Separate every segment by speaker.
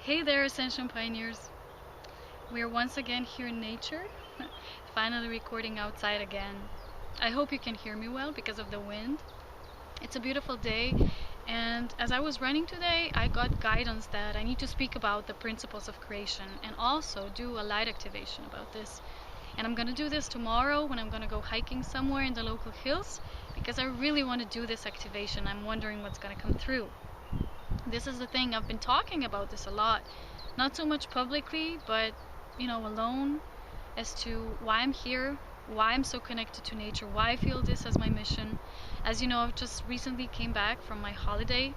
Speaker 1: Hey there, Ascension Pioneers. We are once again here in nature, finally recording outside again. I hope you can hear me well because of the wind. It's a beautiful day, and as I was running today, I got guidance that I need to speak about the principles of creation and also do a light activation about this. And I'm gonna do this tomorrow when I'm gonna go hiking somewhere in the local hills because I really want to do this activation. I'm wondering what's gonna come through. This is the thing, I've been talking about this a lot, not so much publicly, but alone, as to why I'm here, why I'm so connected to nature, why I feel this as my mission. As you know, I've just recently came back from my holiday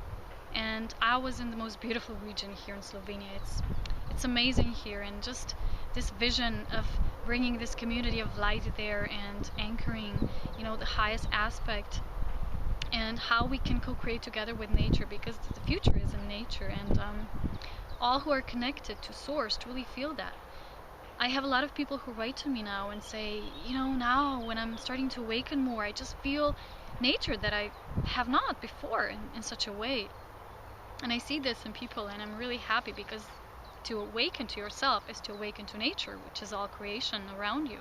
Speaker 1: and I was in the most beautiful region here in Slovenia. It's amazing here, and just this vision of bringing this community of light there and anchoring the highest aspect and how we can co-create together with nature, because the future is in nature, and all who are connected to source truly feel that. I have a lot of people who write to me now and say, now when I'm starting to awaken more, I just feel nature that I have not before in such a way. And I see this in people, and I'm really happy, because to awaken to yourself is to awaken to nature, which is all creation around you.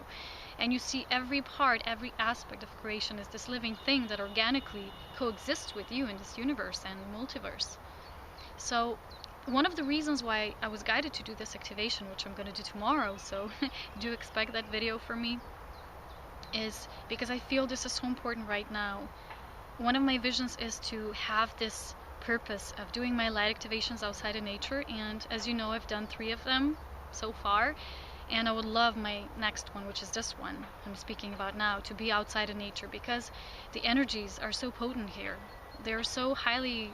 Speaker 1: And you see every part, every aspect of creation is this living thing that organically coexists with you in this universe and multiverse. So one of the reasons why I was guided to do this activation, which I'm going to do tomorrow, so do expect that video from me, is because I feel this is so important right now. One of my visions is to have this purpose of doing my light activations outside of nature, and as you know, I've done 3 of them so far, and I would love my next one, which is this one I'm speaking about now, to be outside of nature, because the energies are so potent here. They're so highly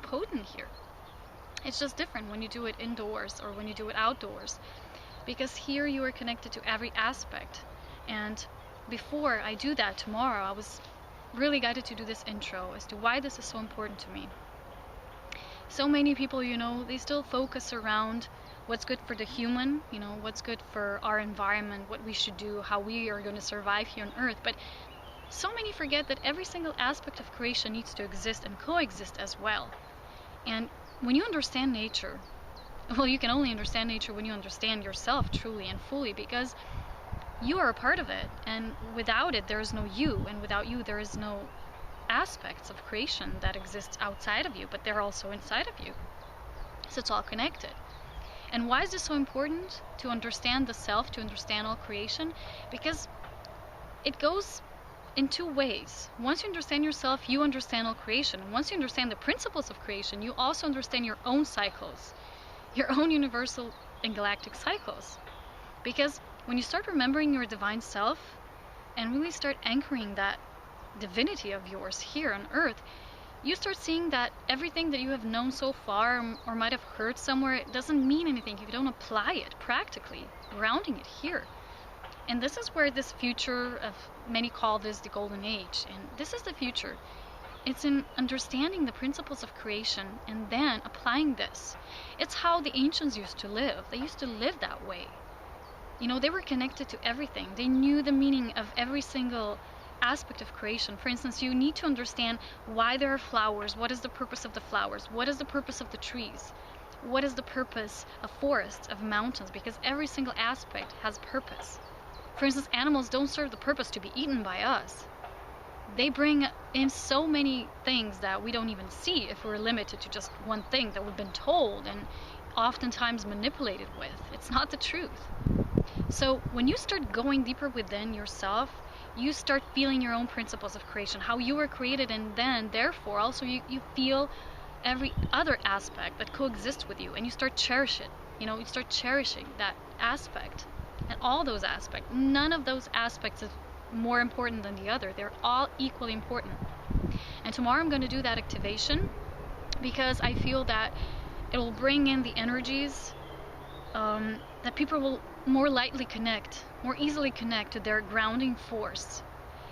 Speaker 1: potent here. It's just different when you do it indoors or when you do it outdoors, because here you are connected to every aspect. And before I do that tomorrow, I was really guided to do this intro as to why this is so important to me. So many people, they still focus around what's good for the human, what's good for our environment, what we should do, how we are going to survive here on Earth. But so many forget that every single aspect of creation needs to exist and coexist as well. And when you understand nature, well, you can only understand nature when you understand yourself truly and fully, because you are a part of it, and without it there is no you, and without you there is no aspects of creation that exist outside of you, but they're also inside of you. So it's all connected. And why is this so important to understand the self, to understand all creation? Because it goes in 2 ways. Once you understand yourself, you understand all creation. And once you understand the principles of creation, you also understand your own cycles, your own universal and galactic cycles. Because when you start remembering your divine self and really start anchoring that divinity of yours here on Earth, you start seeing that everything that you have known so far or might have heard somewhere, it doesn't mean anything if you don't apply it practically, grounding it here. And this is where this future of, many call this the golden age, and this is the future. It's in understanding the principles of creation and then applying this. It's how the ancients used to live. They used to live that way. They were connected to everything. They knew the meaning of every single aspect of creation. For instance, you need to understand why there are flowers. What is the purpose of the flowers? What is the purpose of the trees? What is the purpose of forests, of mountains? Because every single aspect has purpose. For instance, animals don't serve the purpose to be eaten by us. They bring in so many things that we don't even see if we're limited to just one thing that we've been told and oftentimes manipulated with. It's not the truth. So when you start going deeper within yourself, you start feeling your own principles of creation, how you were created, and then therefore also you feel every other aspect that coexists with you, and you start cherish it. You start cherishing that aspect and all those aspects. None of those aspects is more important than the other. They're all equally important. And tomorrow I'm going to do that activation because I feel that it will bring in the energies that people will more lightly connect, more easily connect to their grounding force.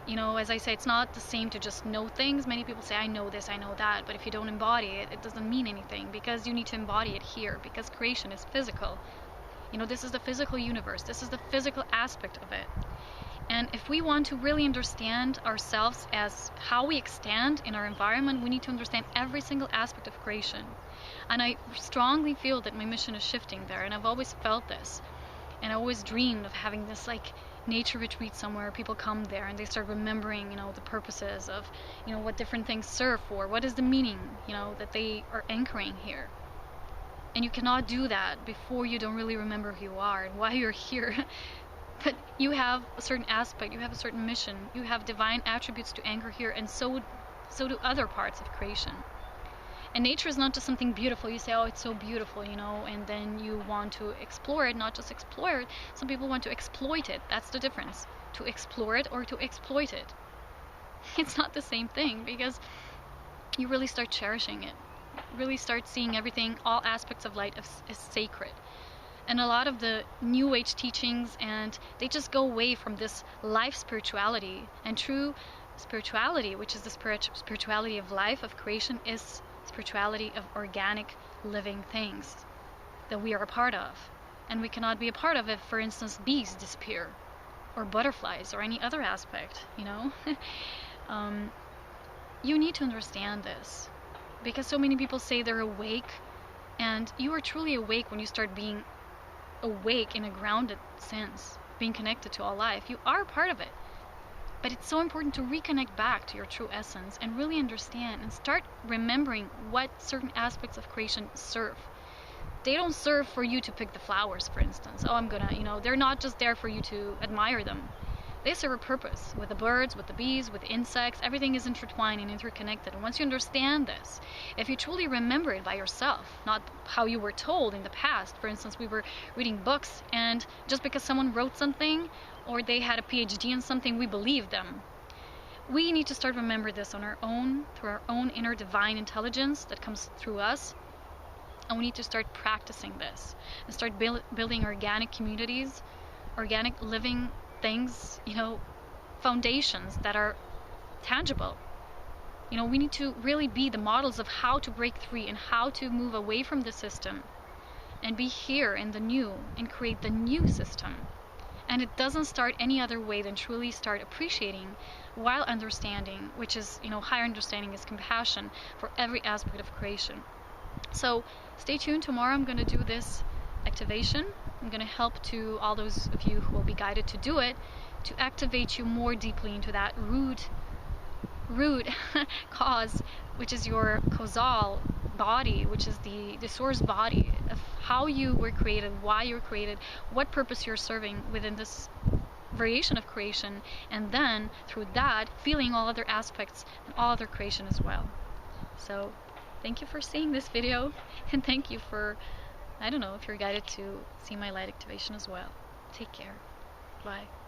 Speaker 1: As I say, it's not the same to just know things. Many people say, I know this, I know that, but if you don't embody it, it doesn't mean anything, because you need to embody it here, because creation is physical. This is the physical universe. This is the physical aspect of it. And if we want to really understand ourselves as how we extend in our environment, we need to understand every single aspect of creation. And I strongly feel that my mission is shifting there, and I've always felt this. And I always dreamed of having this like nature retreat somewhere. People come there and they start remembering, the purposes of, what different things serve for. What is the meaning, that they are anchoring here. And you cannot do that before you don't really remember who you are and why you're here. But you have a certain aspect, you have a certain mission, you have divine attributes to anchor here, and so do other parts of creation. And nature is not just something beautiful. You say, oh, it's so beautiful, and then you want to explore it, not just explore it. Some people want to exploit it. That's the difference. To explore it or to exploit it. It's not the same thing, because you really start cherishing it. Really start seeing everything, all aspects of life as sacred. And a lot of the New Age teachings, and they just go away from this life spirituality. And true spirituality, which is the spirituality of life, of creation, is spirituality of organic living things that we are a part of. And we cannot be a part of if, for instance, bees disappear, or butterflies, or any other aspect, You need to understand this, because so many people say they're awake, and you are truly awake when you start being awake in a grounded sense, being connected to all life. You are part of it. But it's so important to reconnect back to your true essence and really understand and start remembering what certain aspects of creation serve. They don't serve for you to pick the flowers, for instance. Oh, I'm gonna, they're not just there for you to admire them. They serve a purpose. With the birds, with the bees, with the insects, everything is intertwined and interconnected. And once you understand this, if you truly remember it by yourself, not how you were told in the past. For instance, we were reading books, and just because someone wrote something or they had a PhD in something, we believed them. We need to start remembering this on our own, through our own inner divine intelligence that comes through us. And we need to start practicing this and start building organic communities, organic living things, foundations that are tangible. We need to really be the models of how to break free and how to move away from the system and be here in the new and create the new system. And it doesn't start any other way than truly start appreciating while understanding, which is, higher understanding is compassion for every aspect of creation. So stay tuned. Tomorrow I'm going to do this activation. I'm going to help to all those of you who will be guided to do it, to activate you more deeply into that root cause, which is your causal body, which is the source body of how you were created, why you were created, what purpose you're serving within this variation of creation, and then through that feeling all other aspects and all other creation as well. So thank you for seeing this video, and thank you for, I don't know, if you're guided to see my light activation as well. Take care. Bye.